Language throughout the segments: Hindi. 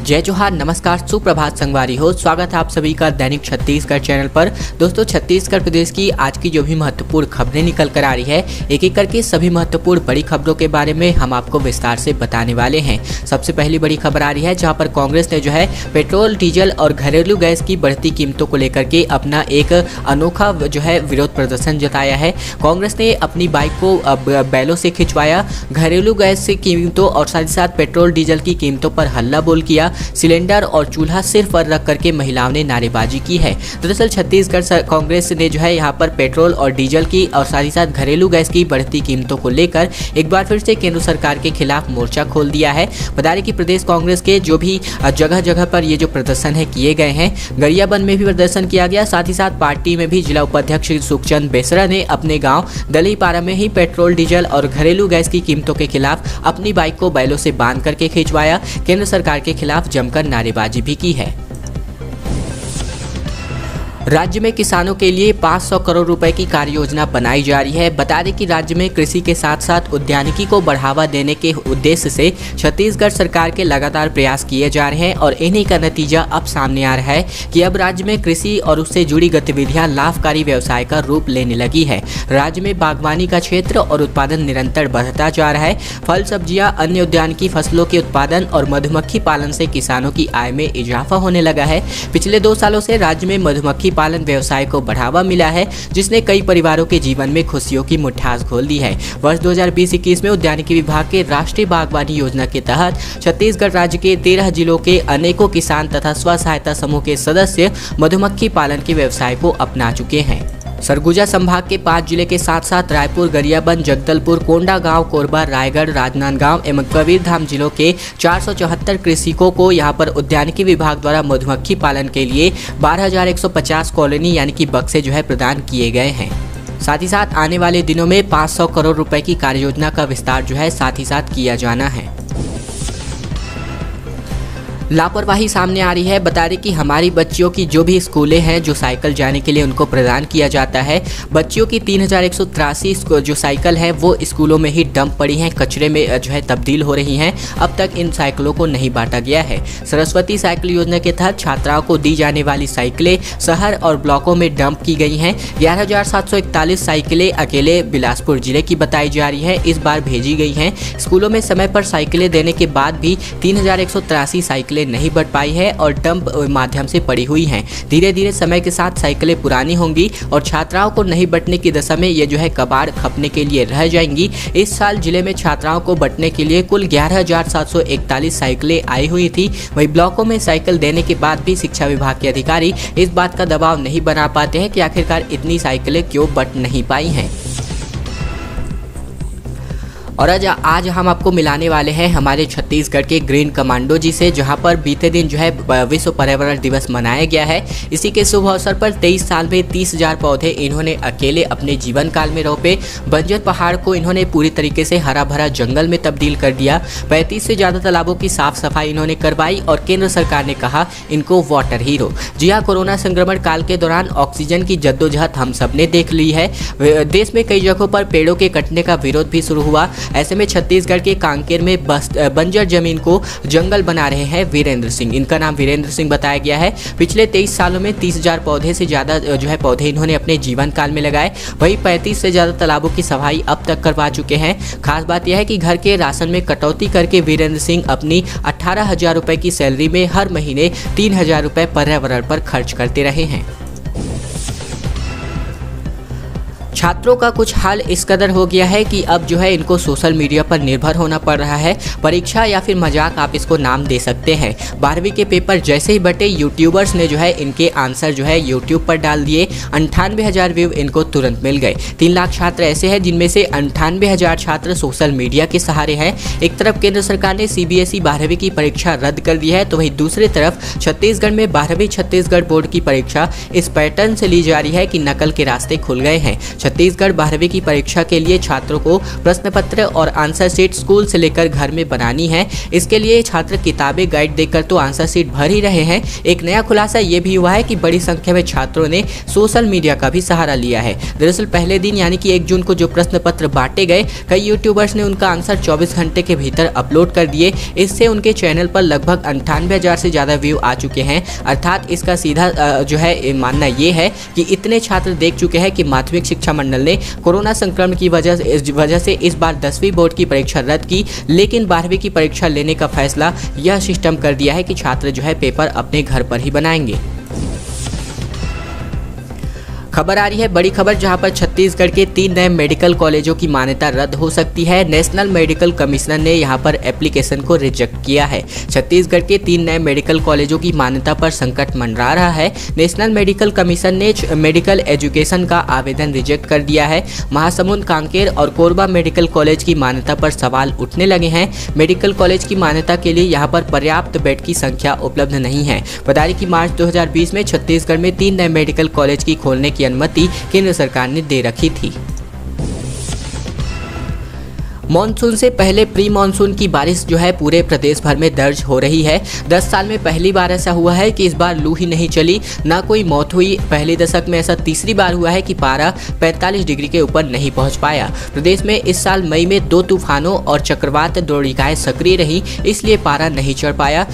जय जोहार, नमस्कार, सुप्रभात संगवारी हो। स्वागत है आप सभी का दैनिक छत्तीसगढ़ चैनल पर। दोस्तों, छत्तीसगढ़ प्रदेश की आज की जो भी महत्वपूर्ण खबरें निकल कर आ रही है, एक एक करके सभी महत्वपूर्ण बड़ी खबरों के बारे में हम आपको विस्तार से बताने वाले हैं। सबसे पहली बड़ी खबर आ रही है जहां पर कांग्रेस ने जो है पेट्रोल, डीजल और घरेलू गैस की बढ़ती कीमतों को लेकर के अपना एक अनोखा जो है विरोध प्रदर्शन जताया है। कांग्रेस ने अपनी बाइक को बैलों से खिंचवाया, घरेलू गैस की कीमतों और साथ ही साथ पेट्रोल डीजल की कीमतों पर हल्ला बोल किया, सिलेंडर और चूल्हा सिर पर रख करके महिलाओं ने नारेबाजी की है। दरअसल छत्तीसगढ़ कांग्रेस ने जो है यहाँ पर पेट्रोल और डीजल की और साथ ही साथ घरेलू गैस की बढ़ती कीमतों को लेकर एक बार फिर से केंद्र सरकार के खिलाफ मोर्चा खोल दिया है। बता दें कि प्रदेश कांग्रेस के जो भी जगह जगह पर ये जो प्रदर्शन है किए गए हैं, गरियाबंद में भी प्रदर्शन किया गया, साथ ही साथ पार्टी में भी जिला उपाध्यक्ष सुखचंद बेसरा ने अपने गाँव दलीपारा में ही पेट्रोल, डीजल और घरेलू गैस की कीमतों के खिलाफ अपनी बाइक को बैलों से बांध करके खिंचवाया, केंद्र सरकार के खिलाफ जमकर नारेबाजी भी की है। राज्य में किसानों के लिए 500 करोड़ रुपए की कार्य योजना बनाई जा रही है। बता दें कि राज्य में कृषि के साथ साथ उद्यानिकी को बढ़ावा देने के उद्देश्य से छत्तीसगढ़ सरकार के लगातार प्रयास किए जा रहे हैं और इन्हीं का नतीजा अब सामने आ रहा है कि अब राज्य में कृषि और उससे जुड़ी गतिविधियां लाभकारी व्यवसाय का रूप लेने लगी है। राज्य में बागवानी का क्षेत्र और उत्पादन निरंतर बढ़ता जा रहा है। फल, सब्जियां, अन्य उद्यानिकी फसलों के उत्पादन और मधुमक्खी पालन से किसानों की आय में इजाफा होने लगा है। पिछले 2 सालों से राज्य में मधुमक्खी पालन व्यवसाय को बढ़ावा मिला है, जिसने कई परिवारों के जीवन में खुशियों की मुठास खोल दी है। वर्ष 2020-21 में उद्यानिकी विभाग के राष्ट्रीय बागवानी योजना के तहत छत्तीसगढ़ राज्य के 13 जिलों के अनेकों किसान तथा स्व सहायता समूह के सदस्य मधुमक्खी पालन के व्यवसाय को अपना चुके हैं। सरगुजा संभाग के 5 जिले के साथ साथ रायपुर, गरियाबंद, जगदलपुर, कोंडागांव, कोरबा, रायगढ़, राजनांदगांव एवं कबीरधाम जिलों के 474 कृषकों को यहां पर उद्यानिकी विभाग द्वारा मधुमक्खी पालन के लिए 12,150 कॉलोनी यानी कि बक्से जो है प्रदान किए गए हैं। साथ ही साथ आने वाले दिनों में 500 करोड़ रुपए की कार्य योजना का विस्तार जो है साथ ही साथ किया जाना है। लापरवाही सामने आ रही है। बता दें कि हमारी बच्चियों की जो भी स्कूलें हैं, जो साइकिल जाने के लिए उनको प्रदान किया जाता है, बच्चियों की 3183 जो साइकिल है वो स्कूलों में ही डंप पड़ी हैं, कचरे में जो है तब्दील हो रही हैं। अब तक इन साइकिलों को नहीं बांटा गया है। सरस्वती साइकिल योजना के तहत छात्राओं को दी जाने वाली साइकिलें शहर और ब्लॉकों में डंप की गई हैं। 11,741 साइकिलें अकेले बिलासपुर जिले की बताई जा रही है इस बार भेजी गई हैं। स्कूलों में समय पर साइकिलें देने के बाद भी 3183 साइकिलें नहीं बढ़ पाई है और डंप माध्यम से पड़ी हुई हैं। धीरे धीरे समय के साथ साइकिलें पुरानी होंगी और छात्राओं को नहीं बंटने की दशा में ये जो है कबाड़ खपने के लिए रह जाएंगी। इस साल जिले में छात्राओं को बंटने के लिए कुल 11,741 साइकिलें आई हुई थी। वहीं ब्लॉकों में साइकिल देने के बाद भी शिक्षा विभाग के अधिकारी इस बात का दबाव नहीं बना पाते हैं कि आखिरकार इतनी साइकिलें क्यों बंट नहीं पाई हैं। और आज हम आपको मिलाने वाले हैं हमारे छत्तीसगढ़ के ग्रीन कमांडो जी से, जहां पर बीते दिन जो है विश्व पर्यावरण दिवस मनाया गया है। इसी के शुभ अवसर पर 23 साल में 30,000 पौधे इन्होंने अकेले अपने जीवन काल में रोपे। बंजर पहाड़ को इन्होंने पूरी तरीके से हरा भरा जंगल में तब्दील कर दिया। 35 से ज़्यादा तालाबों की साफ सफाई इन्होंने करवाई और केंद्र सरकार ने कहा इनको वाटर हीरो। जी हाँ, कोरोना संक्रमण काल के दौरान ऑक्सीजन की जद्दोजहद हम सब ने देख ली है। देश में कई जगहों पर पेड़ों के कटने का विरोध भी शुरू हुआ। ऐसे में छत्तीसगढ़ के कांकेर में बंजर जमीन को जंगल बना रहे हैं वीरेंद्र सिंह। इनका नाम वीरेंद्र सिंह बताया गया है। पिछले 23 सालों में 30,000 पौधे से ज़्यादा जो है पौधे इन्होंने अपने जीवन काल में लगाए। वहीं 35 से ज़्यादा तालाबों की सफाई अब तक करवा चुके हैं। खास बात यह है कि घर के राशन में कटौती करके वीरेंद्र सिंह अपनी 18,000 रुपये की सैलरी में हर महीने 3,000 रुपये पर्यावरण पर खर्च करते रहे हैं। छात्रों का कुछ हाल इस कदर हो गया है कि अब जो है इनको सोशल मीडिया पर निर्भर होना पड़ रहा है। परीक्षा या फिर मजाक आप इसको नाम दे सकते हैं। 12वीं के पेपर जैसे ही बटे, यूट्यूबर्स ने जो है इनके आंसर जो है यूट्यूब पर डाल दिए। 98,000 व्यू इनको तुरंत मिल गए। 3 लाख छात्र ऐसे हैं जिनमें से 98,000 छात्र सोशल मीडिया के सहारे हैं। एक तरफ केंद्र सरकार ने CBSE 12वीं की परीक्षा रद्द कर दी है, तो वहीं दूसरी तरफ छत्तीसगढ़ में 12वीं छत्तीसगढ़ बोर्ड की परीक्षा इस पैटर्न से ली जा रही है कि नकल के रास्ते खुल गए हैं। छत्तीसगढ़ 12वीं की परीक्षा के लिए छात्रों को प्रश्न पत्र और आंसर शीट स्कूल से लेकर घर में बनानी है। इसके लिए छात्र किताबें गाइड देकर तो आंसर शीट भर ही रहे हैं। एक नया खुलासा ये भी हुआ है कि बड़ी संख्या में छात्रों ने सोशल मीडिया का भी सहारा लिया है। दरअसल पहले दिन यानी कि 1 जून को जो प्रश्न पत्र बांटे गए, कई यूट्यूबर्स ने उनका आंसर 24 घंटे के भीतर अपलोड कर दिए। इससे उनके चैनल पर लगभग 98,000 से ज़्यादा व्यू आ चुके हैं। अर्थात इसका सीधा जो है मानना ये है कि इतने छात्र देख चुके हैं कि माध्यमिक शिक्षा मंडल ने कोरोना संक्रमण की वजह से इस बार 10वीं बोर्ड की परीक्षा रद्द की, लेकिन 12वीं की परीक्षा लेने का फैसला यह सिस्टम कर दिया है कि छात्र जो है पेपर अपने घर पर ही बनाएंगे। खबर आ रही है, बड़ी खबर, जहां पर छत्तीसगढ़ के 3 नए मेडिकल कॉलेजों की मान्यता रद्द हो सकती है। नेशनल मेडिकल कमिश्नर ने यहां पर एप्लीकेशन को रिजेक्ट किया है। छत्तीसगढ़ के 3 नए मेडिकल कॉलेजों की मान्यता पर संकट मंडरा रहा है। नेशनल मेडिकल कमीशन ने मेडिकल एजुकेशन का आवेदन रिजेक्ट कर दिया है। महासमुंद, कांकेर और कोरबा मेडिकल कॉलेज की मान्यता पर सवाल उठने लगे हैं। मेडिकल कॉलेज की मान्यता के लिए यहाँ पर पर्याप्त बेड की संख्या उपलब्ध नहीं है। बता दें कि मार्च 2020 में छत्तीसगढ़ में 3 नए मेडिकल कॉलेज की खोलने की अनुमति केंद्र सरकार ने दे रखी थी। मॉनसून से पहले प्री मॉनसून की बारिश जो है पूरे प्रदेश भर में दर्ज हो रही है। 10 साल में पहली बार ऐसा हुआ है कि इस बार लू ही नहीं चली, ना कोई मौत हुई। पहले दशक में ऐसा तीसरी बार हुआ है कि पारा 45 डिग्री के ऊपर नहीं पहुंच पाया। प्रदेश में इस साल मई में 2 तूफानों और चक्रवात द्रोणिकाएं सक्रिय रही, इसलिए पारा नहीं चढ़ पाया।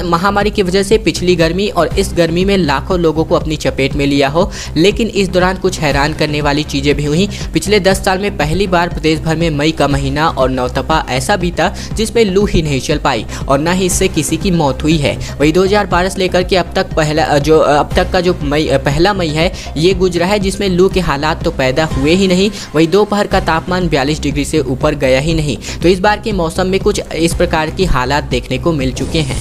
महामारी की वजह से पिछली गर्मी और इस गर्मी में लाखों लोगों को अपनी चपेट में लिया हो, लेकिन इस दौरान कुछ हैरान करने वाली चीजें भी हुई। पिछले 10 साल में पहली बार प्रदेश भर में मई का महीना और नवतपा ऐसा बीता जिसमें लू ही नहीं चल पाई और न ही इससे किसी की मौत हुई है। वही 2012 से लेकर के अब तक का जो पहला मई है ये गुजरा है जिसमें लू के हालात तो पैदा हुए ही नहीं। वही दोपहर का तापमान 42 डिग्री से ऊपर गया ही नहीं। तो इस बार के मौसम में कुछ इस प्रकार की हालात देखने को मिल चुके हैं।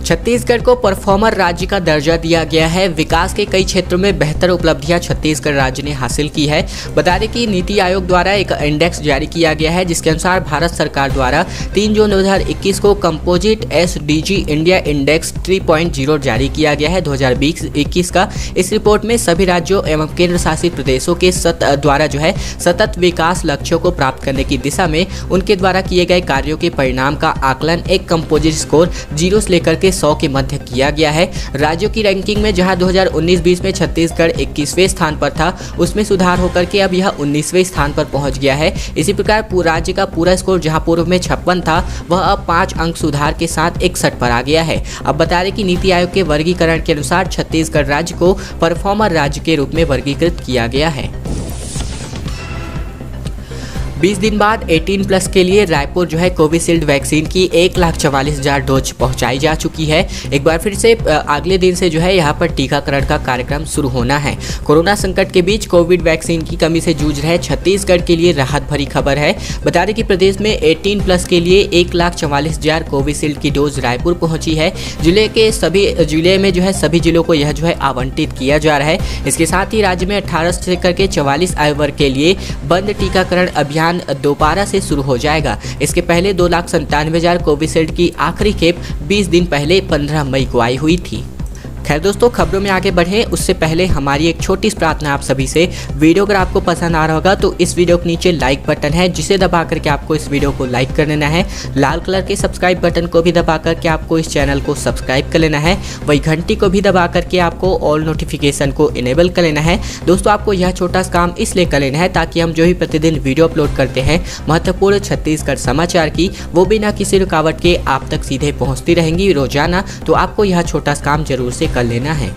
छत्तीसगढ़ को परफॉर्मर राज्य का दर्जा दिया गया है। विकास के कई क्षेत्रों में बेहतर उपलब्धियां छत्तीसगढ़ राज्य ने हासिल की है। बता दें कि नीति आयोग द्वारा एक इंडेक्स जारी किया गया है जिसके अनुसार भारत सरकार द्वारा 3 जून 2021 को कंपोजिट SDG इंडिया इंडेक्स 3.0 जारी किया गया है 2020-21 का। इस रिपोर्ट में सभी राज्यों एवं केंद्र शासित प्रदेशों के द्वारा जो है सतत विकास लक्ष्यों को प्राप्त करने की दिशा में उनके द्वारा किए गए कार्यों के परिणाम का आकलन एक कंपोजिट स्कोर 0 से लेकर के 100 के मध्य किया गया है। राज्यों की रैंकिंग में जहां 2019-20 में छत्तीसगढ़ 21वें स्थान पर था, उसमें सुधार होकर के अब यह 19वें स्थान पर पहुंच गया है। इसी प्रकार राज्य का पूरा स्कोर जहां पूर्व में 56 था, वह अब 5 अंक सुधार के साथ 61 पर आ गया है। अब बता दें कि नीति आयोग के वर्गीकरण के अनुसार छत्तीसगढ़ राज्य को परफॉर्मर राज्य के रूप में वर्गीकृत किया गया है। 20 दिन बाद 18+ के लिए रायपुर जो है कोविशील्ड वैक्सीन की 1,44,000 डोज पहुंचाई जा चुकी है। एक बार फिर से अगले दिन से जो है यहां पर टीकाकरण का कार्यक्रम शुरू होना है। कोरोना संकट के बीच कोविड वैक्सीन की कमी से जूझ रहे छत्तीसगढ़ के लिए राहत भरी खबर है। बता दें कि प्रदेश में 18+ के लिए 1,44,000 कोविशील्ड की डोज रायपुर पहुंची है। जिले में जो है सभी जिलों को यह जो है आवंटित किया जा रहा है। इसके साथ ही राज्य में 18 से लेकर के 44 आयु वर्ग के लिए बंद टीकाकरण अभियान दोबारा से शुरू हो जाएगा। इसके पहले 2,97,000 कोविशील्ड की आखिरी खेप 20 दिन पहले 15 मई को आई हुई थी। खैर दोस्तों, खबरों में आगे बढ़े उससे पहले हमारी एक छोटी सी प्रार्थना आप सभी से। वीडियो अगर आपको पसंद आ रहा होगा तो इस वीडियो के नीचे लाइक बटन है जिसे दबा करके आपको इस वीडियो को लाइक कर लेना है। लाल कलर के सब्सक्राइब बटन को भी दबा करके आपको इस चैनल को सब्सक्राइब कर लेना है। वही घंटी को भी दबा करके आपको ऑल नोटिफिकेशन को इनेबल कर लेना है। दोस्तों, आपको यह छोटा सा काम इसलिए कर लेना है ताकि हम जो भी प्रतिदिन वीडियो अपलोड करते हैं महत्वपूर्ण छत्तीसगढ़ समाचार की, वो बिना किसी रुकावट के आप तक सीधे पहुँचती रहेंगी रोजाना। तो आपको यह छोटा सा काम जरूर से कर लेना है।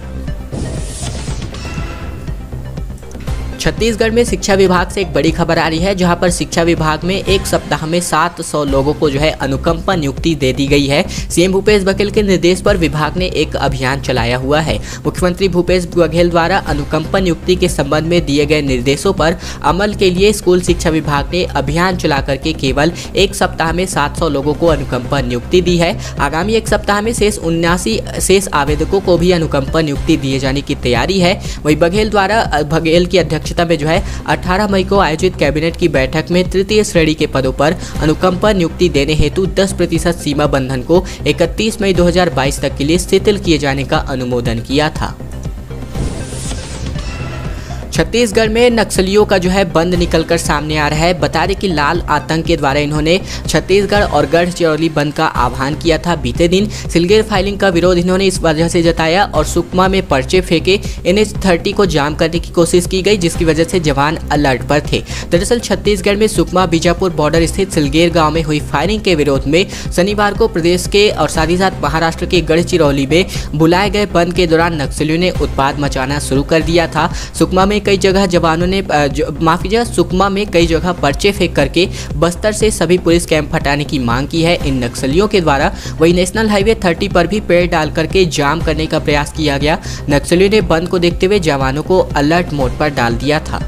छत्तीसगढ़ में शिक्षा विभाग से एक बड़ी खबर आ रही है, जहां पर शिक्षा विभाग में एक सप्ताह में 700 लोगों को जो है अनुकंपा नियुक्ति दे दी गई है। सीएम भूपेश बघेल के निर्देश पर विभाग ने एक अभियान चलाया हुआ है। मुख्यमंत्री भूपेश बघेल द्वारा अनुकंपा नियुक्ति के संबंध में दिए गए निर्देशों पर अमल के लिए स्कूल शिक्षा विभाग ने अभियान चला करके केवल एक सप्ताह में 700 लोगों को अनुकंपा नियुक्ति दी है। आगामी एक सप्ताह में शेष 79 आवेदकों को भी अनुकंपा नियुक्ति दिए जाने की तैयारी है। वही बघेल की अध्यक्षता में जो है 18 मई को आयोजित कैबिनेट की बैठक में तृतीय श्रेणी के पदों पर अनुकंपा नियुक्ति देने हेतु 10% सीमा बंधन को 31 मई 2022 तक के लिए शिथिल किए जाने का अनुमोदन किया था। छत्तीसगढ़ में नक्सलियों का जो है बंद निकलकर सामने आ रहा है। बता दें कि लाल आतंक के द्वारा इन्होंने छत्तीसगढ़ और गढ़चिरौली बंद का आह्वान किया था। बीते दिन सिलगेर फाइलिंग का विरोध इन्होंने इस वजह से जताया और सुकमा में पर्चे फेंके। NH-30 को जाम करने की कोशिश की गई, जिसकी वजह से जवान अलर्ट पर थे। दरअसल छत्तीसगढ़ में सुकमा बीजापुर बॉर्डर स्थित सिलगेर गाँव में हुई फायरिंग के विरोध में शनिवार को प्रदेश के और साथ ही साथ महाराष्ट्र के गढ़चिरौली में बुलाए गए बंद के दौरान नक्सलियों ने उत्पात मचाना शुरू कर दिया था। सुकमा में कई जगह जवानों ने सुकमा में कई जगह पर्चे फेंक करके बस्तर से सभी पुलिस कैंप हटाने की मांग की है इन नक्सलियों के द्वारा। वही नेशनल हाईवे 30 पर भी पेड़ डाल करके जाम करने का प्रयास किया गया। नक्सलियों ने बंद को देखते हुए जवानों को अलर्ट मोड पर डाल दिया था।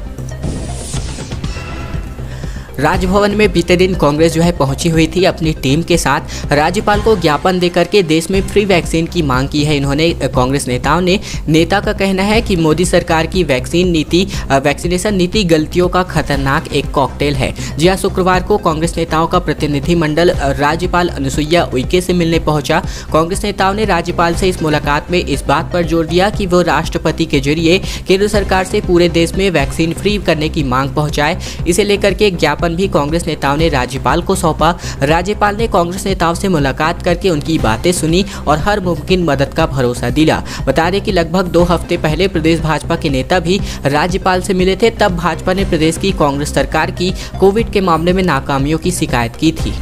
राजभवन में बीते दिन कांग्रेस जो है पहुंची हुई थी अपनी टीम के साथ। राज्यपाल को ज्ञापन देकर के देश में फ्री वैक्सीन की मांग की है इन्होंने। कांग्रेस नेताओं ने नेता का कहना है कि मोदी सरकार की वैक्सीनेशन नीति गलतियों का खतरनाक एक कॉकटेल है। जी हां, शुक्रवार को कांग्रेस नेताओं का प्रतिनिधिमंडल राज्यपाल अनुसुईया उइके से मिलने पहुंचा। कांग्रेस नेताओं ने राज्यपाल से इस मुलाकात में इस बात पर जोर दिया कि वो राष्ट्रपति के जरिए केंद्र सरकार से पूरे देश में वैक्सीन फ्री करने की मांग पहुंचाए। इसे लेकर के ज्ञापन भी कांग्रेस नेताओं ने राज्यपाल को सौंपा। राज्यपाल ने कांग्रेस नेताओं से मुलाकात करके उनकी बातें सुनी और हर मुमकिन मदद का भरोसा दिला। बता दें कि लगभग 2 हफ्ते पहले प्रदेश भाजपा के नेता भी राज्यपाल से मिले थे। तब भाजपा ने प्रदेश की कांग्रेस सरकार की कोविड के मामले में नाकामियों की शिकायत की थी।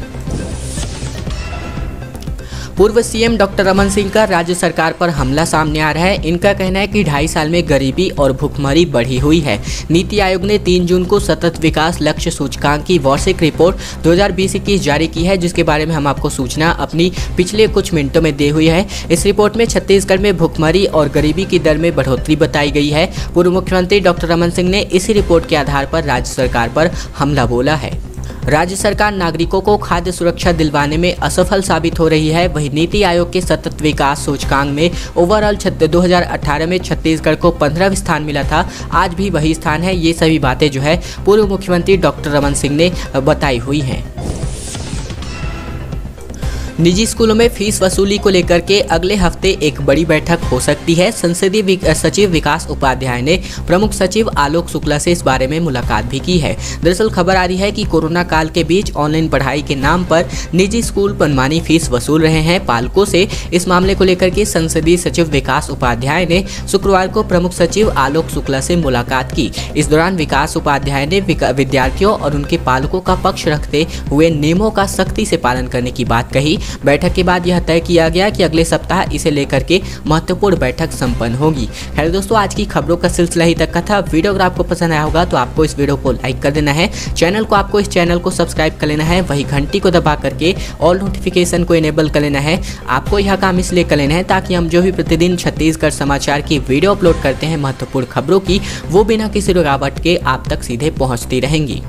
पूर्व सीएम डॉक्टर रमन सिंह का राज्य सरकार पर हमला सामने आ रहा है। इनका कहना है कि 2.5 साल में गरीबी और भुखमरी बढ़ी हुई है। नीति आयोग ने 3 जून को सतत विकास लक्ष्य सूचकांक की वार्षिक रिपोर्ट 2020-21 जारी की है, जिसके बारे में हम आपको सूचना अपनी पिछले कुछ मिनटों में दी हुई है। इस रिपोर्ट में छत्तीसगढ़ में भुखमरी और गरीबी की दर में बढ़ोतरी बताई गई है। पूर्व मुख्यमंत्री डॉक्टर रमन सिंह ने इसी रिपोर्ट के आधार पर राज्य सरकार पर हमला बोला है। राज्य सरकार नागरिकों को खाद्य सुरक्षा दिलवाने में असफल साबित हो रही है। वही नीति आयोग के सतत विकास सूचकांक में ओवरऑल 2018 में छत्तीसगढ़ को 15वां स्थान मिला था। आज भी वही स्थान है। ये सभी बातें जो है पूर्व मुख्यमंत्री डॉक्टर रमन सिंह ने बताई हुई हैं। निजी स्कूलों में फीस वसूली को लेकर के अगले हफ्ते एक बड़ी बैठक हो सकती है। संसदीय सचिव विकास उपाध्याय ने प्रमुख सचिव आलोक शुक्ला से इस बारे में मुलाकात भी की है। दरअसल खबर आ रही है कि कोरोना काल के बीच ऑनलाइन पढ़ाई के नाम पर निजी स्कूल मनमानी फीस वसूल रहे हैं पालकों से। इस मामले को लेकर के संसदीय सचिव विकास उपाध्याय ने शुक्रवार को प्रमुख सचिव आलोक शुक्ला से मुलाकात की। इस दौरान विकास उपाध्याय ने विद्यार्थियों और उनके पालकों का पक्ष रखते हुए नियमों का सख्ती से पालन करने की बात कही। बैठक के बाद यह तय किया गया कि अगले सप्ताह इसे लेकर के महत्वपूर्ण बैठक संपन्न होगी। खैर दोस्तों, आज की खबरों का सिलसिला ही तक का था। वीडियो अगर आपको पसंद आया होगा तो आपको इस वीडियो को लाइक कर देना है। इस चैनल को सब्सक्राइब कर लेना है। वही घंटी को दबा करके ऑल नोटिफिकेशन को इनेबल कर लेना है। आपको यह काम इसलिए कर लेना है ताकि हम जो भी प्रतिदिन छत्तीसगढ़ समाचार की वीडियो अपलोड करते हैं महत्वपूर्ण खबरों की, वो बिना किसी रुकावट के आप तक सीधे पहुँचती रहेंगी।